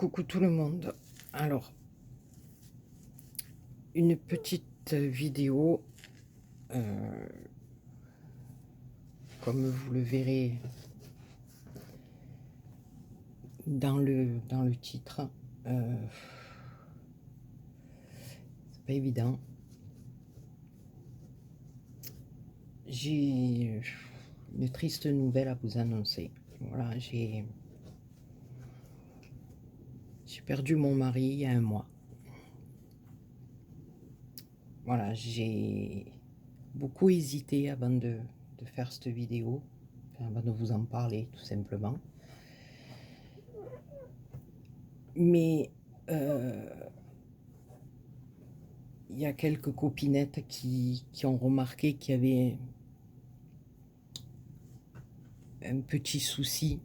Coucou tout le monde. Alors, une petite vidéo, euh, comme vous le verrez dans le titre. C'est pas évident. J'ai une triste nouvelle à vous annoncer. Voilà, j'ai perdu mon mari il y a un mois. Voilà, j'ai beaucoup hésité avant de faire cette vidéo, enfin, avant de vous en parler tout simplement. Mais il y a quelques copinettes qui ont remarqué qu'il y avait un petit souci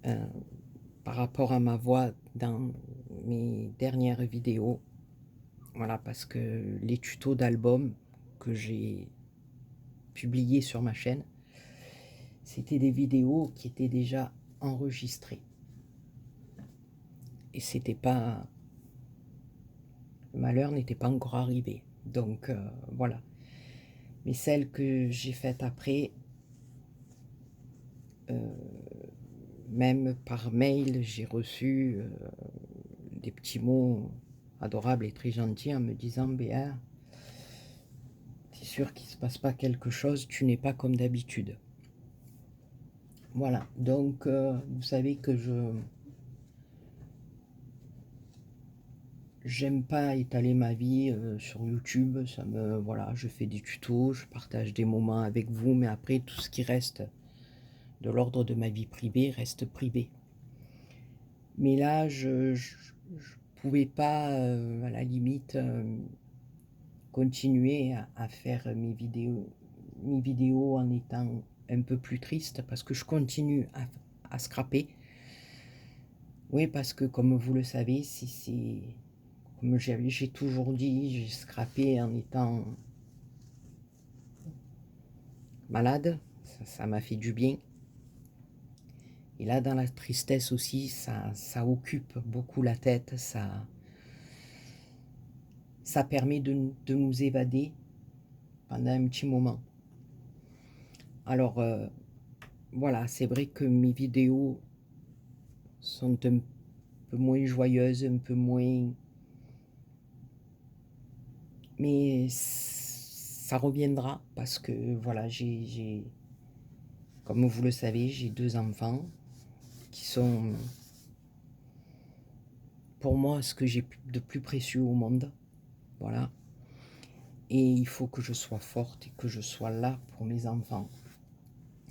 euh, par rapport à ma voix dans mes dernières vidéos. Voilà, parce que les tutos d'albums que j'ai publiés sur ma chaîne, c'était des vidéos qui étaient déjà enregistrées. Et c'était pas... Le malheur n'était pas encore arrivé. Donc voilà. Mais celles que j'ai faites après, même par mail, j'ai reçu des petits mots adorables et très gentils en me disant: Béa, t'es sûr qu'il ne se passe pas quelque chose, tu n'es pas comme d'habitude. Voilà, donc vous savez que j'aime pas étaler ma vie sur YouTube. Voilà, je fais des tutos, je partage des moments avec vous, mais après tout ce qui reste de l'ordre de ma vie privée reste privé. Mais là, je pouvais pas, à la limite, continuer à faire mes vidéos en étant un peu plus triste, parce que je continue à scraper. Oui, parce que comme vous le savez, comme j'ai toujours dit, j'ai scrappé en étant malade, ça m'a fait du bien. Et là, dans la tristesse aussi, ça occupe beaucoup la tête, ça permet de nous évader pendant un petit moment. Alors, voilà, c'est vrai que mes vidéos sont un peu moins joyeuses, un peu moins... Mais ça reviendra parce que, voilà, comme vous le savez, j'ai 2 enfants qui sont, pour moi, ce que j'ai de plus précieux au monde. Voilà. Et il faut que je sois forte et que je sois là pour mes enfants.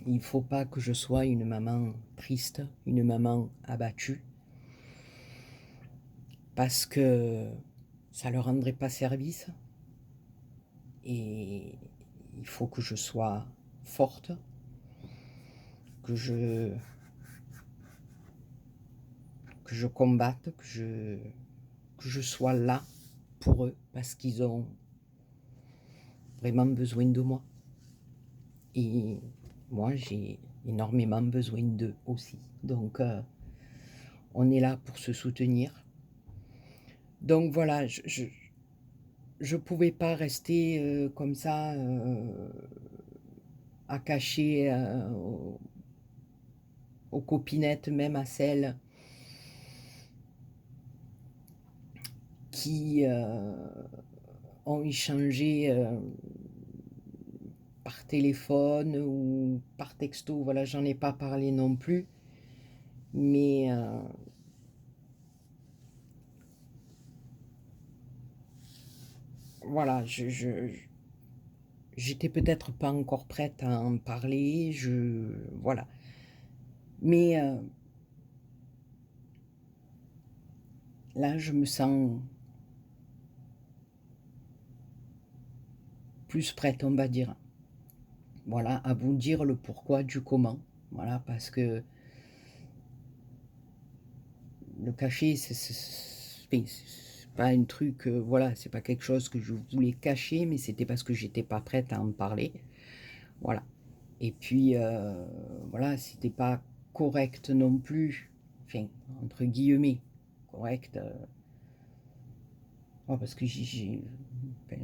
Il ne faut pas que je sois une maman triste, une maman abattue, parce que ça ne leur rendrait pas service. Et il faut que je sois forte, que je combatte, que je sois là pour eux, parce qu'ils ont vraiment besoin de moi. Et moi, j'ai énormément besoin d'eux aussi. Donc, on est là pour se soutenir. Donc voilà, je pouvais pas rester comme ça à cacher aux copinettes, même à celles qui ont échangé par téléphone ou par texto. Voilà, j'en ai pas parlé non plus, mais voilà, j'étais peut-être pas encore prête à en parler, voilà. Mais là, je me sens plus prête, on va dire. Voilà, à vous dire le pourquoi du comment. Voilà, parce que le cacher, c'est pas un truc, voilà, c'est pas quelque chose que je voulais cacher, mais c'était parce que j'étais pas prête à en parler. Voilà. Et puis, voilà, c'était pas correct non plus enfin, entre guillemets, correcte. Ouais, parce que enfin,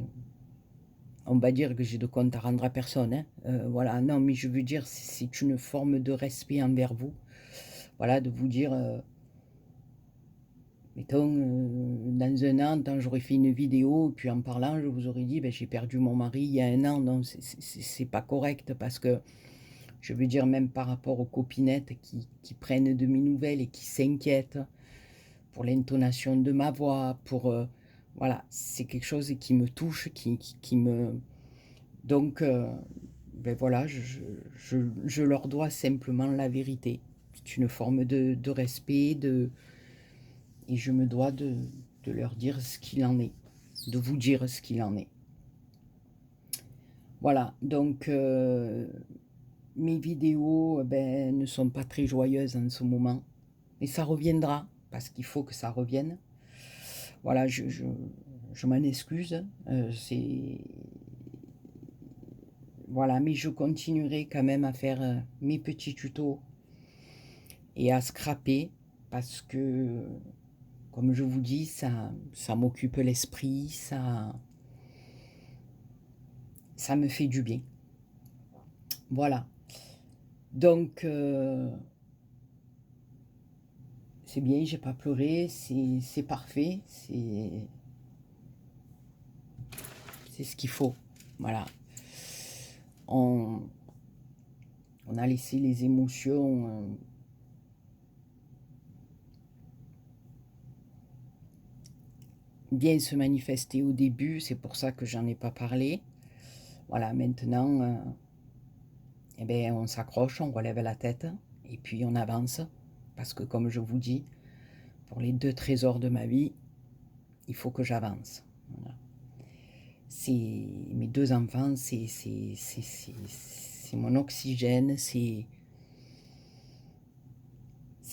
on va dire que j'ai de compte à rendre à personne, hein. Voilà, non, mais je veux dire, c'est une forme de respect envers vous. Voilà, de vous dire, mettons, dans un an, quand j'aurais fait une vidéo, puis en parlant, je vous aurais dit, ben, j'ai perdu mon mari il y a un an. Non, c'est pas correct parce que, je veux dire, même par rapport aux copinettes qui prennent de mes nouvelles et qui s'inquiètent pour l'intonation de ma voix, pour... voilà, c'est quelque chose qui me touche, qui me... Donc, ben voilà, je leur dois simplement la vérité. C'est une forme de respect, et je me dois de leur dire ce qu'il en est, de vous dire ce qu'il en est. Voilà, donc mes vidéos ben, ne sont pas très joyeuses en ce moment, mais ça reviendra, parce qu'il faut que ça revienne. Voilà, je m'en excuse, c'est... Voilà, mais je continuerai quand même à faire mes petits tutos et à scraper, parce que, comme je vous dis, ça m'occupe l'esprit, ça me fait du bien. Voilà. Donc, c'est bien, j'ai pas pleuré, c'est parfait, c'est ce qu'il faut. Voilà. On a laissé les émotions bien se manifester au début, c'est pour ça que j'en ai pas parlé. Voilà, maintenant, eh bien, on s'accroche, on relève la tête et puis on avance. Parce que comme je vous dis, pour les 2 trésors de ma vie, il faut que j'avance. Voilà. C'est mes 2 enfants, c'est mon oxygène, c'est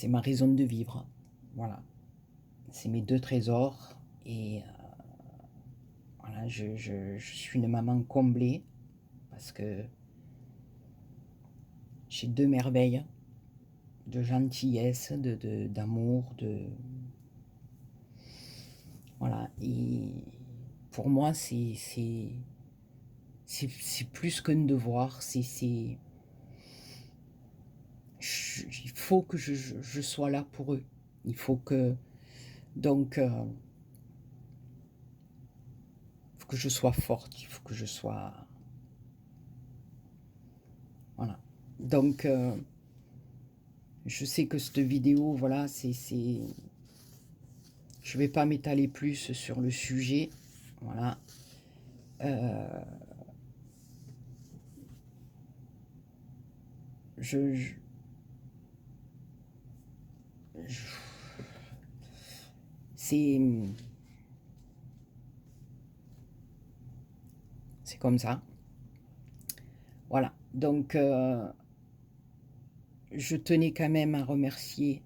ma raison de vivre. Voilà. C'est mes 2 trésors et voilà, je suis une maman comblée parce que j'ai 2 merveilles de gentillesse, d'amour, voilà. Et pour moi, c'est plus qu'un devoir. Il faut que je sois là pour eux. Il faut que... Donc, faut que je sois forte. Il faut que je sois... Voilà. Donc, je sais que cette vidéo, voilà, je vais pas m'étaler plus sur le sujet. Voilà. Je, je- je- c'est comme ça. Voilà. Donc, je tenais quand même à remercier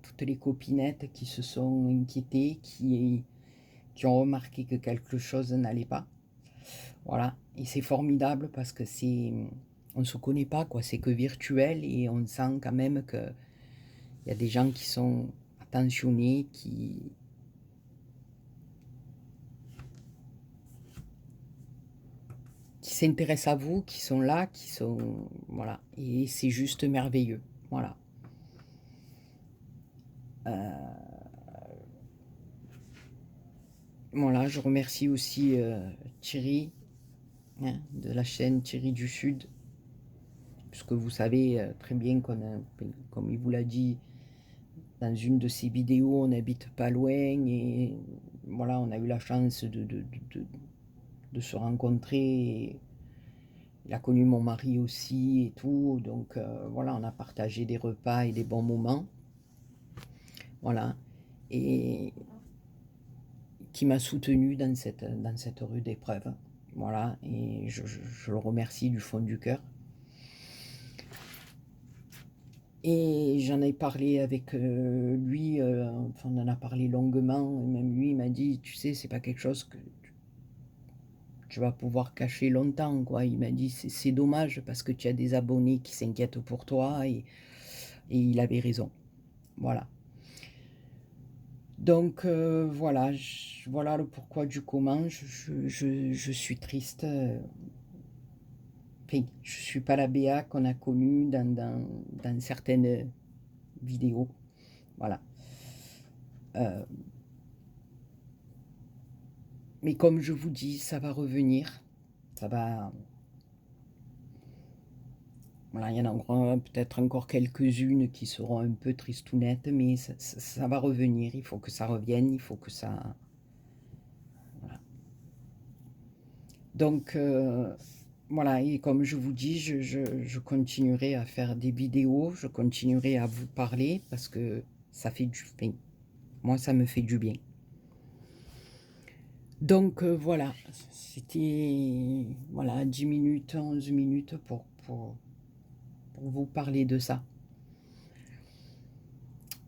toutes les copinettes qui se sont inquiétées, qui ont remarqué que quelque chose n'allait pas. Voilà. Et c'est formidable parce que on ne se connaît pas, quoi. C'est que virtuel et on sent quand même qu'il y a des gens qui sont attentionnés, qui s'intéressent à vous, qui sont là, qui sont... Voilà. Et c'est juste merveilleux. Voilà. Voilà, je remercie aussi Thierry, hein, de la chaîne Thierry du Sud, puisque vous savez très bien qu'on a, comme il vous l'a dit dans une de ses vidéos, on n'habite pas loin et voilà, on a eu la chance de se rencontrer. Il a connu mon mari aussi et tout, donc voilà, on a partagé des repas et des bons moments. Voilà, et qui m'a soutenu dans cette rude épreuve. Voilà, et je le remercie du fond du cœur. Et j'en ai parlé avec lui, enfin, on en a parlé longuement, et même lui il m'a dit, tu sais, c'est pas quelque chose que tu vas pouvoir cacher longtemps, quoi. Il m'a dit, c'est dommage parce que tu as des abonnés qui s'inquiètent pour toi, et il avait raison. Voilà. Donc voilà, voilà le pourquoi du comment. Je suis triste. Enfin, je ne suis pas la Béa qu'on a connue dans certaines vidéos. Voilà. Mais comme je vous dis, ça va revenir. Ça va. Voilà, il y en a peut-être encore quelques-unes qui seront un peu tristounettes, mais ça va revenir. Il faut que ça revienne, il faut que ça. Voilà. Donc voilà, et comme je vous dis, je continuerai à faire des vidéos, je continuerai à vous parler parce que ça fait du bien. Moi, ça me fait du bien. Donc voilà, c'était voilà, 10 minutes, 11 minutes pour vous parler de ça.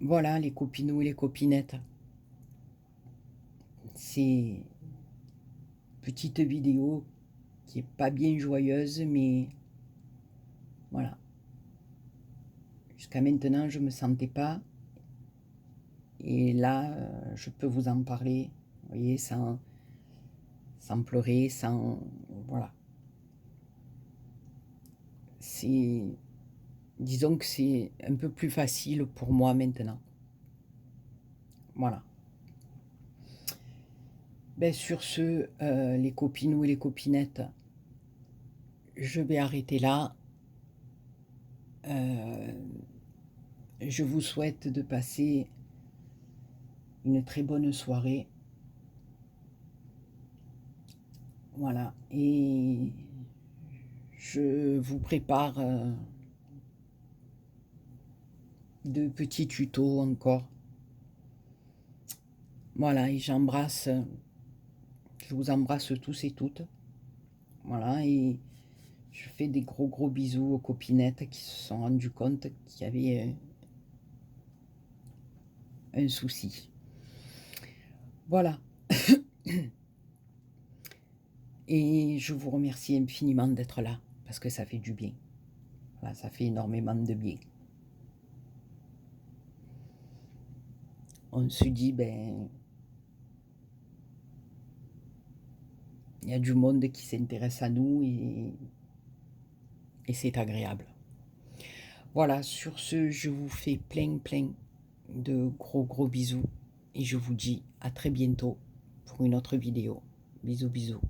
Voilà, les copinous et les copinettes. C'est petite vidéo qui est pas bien joyeuse, mais voilà. Jusqu'à maintenant, je me sentais pas. Et là, je peux vous en parler, vous voyez, sans pleurer, sans... Voilà. Disons que c'est un peu plus facile pour moi maintenant. Voilà. Ben, sur ce, les copinous et les copinettes, je vais arrêter là. Je vous souhaite de passer une très bonne soirée. Voilà. Et je vous prépare de petits tutos encore. Voilà, et je vous embrasse tous et toutes. Voilà, et je fais des gros bisous aux copinettes qui se sont rendues compte qu'il y avait un souci. Voilà. Et je vous remercie infiniment d'être là, parce que ça fait du bien. Voilà, ça fait énormément de bien. On se dit, ben, il y a du monde qui s'intéresse à nous et c'est agréable. Voilà, sur ce, je vous fais plein de gros bisous et je vous dis à très bientôt pour une autre vidéo. Bisous.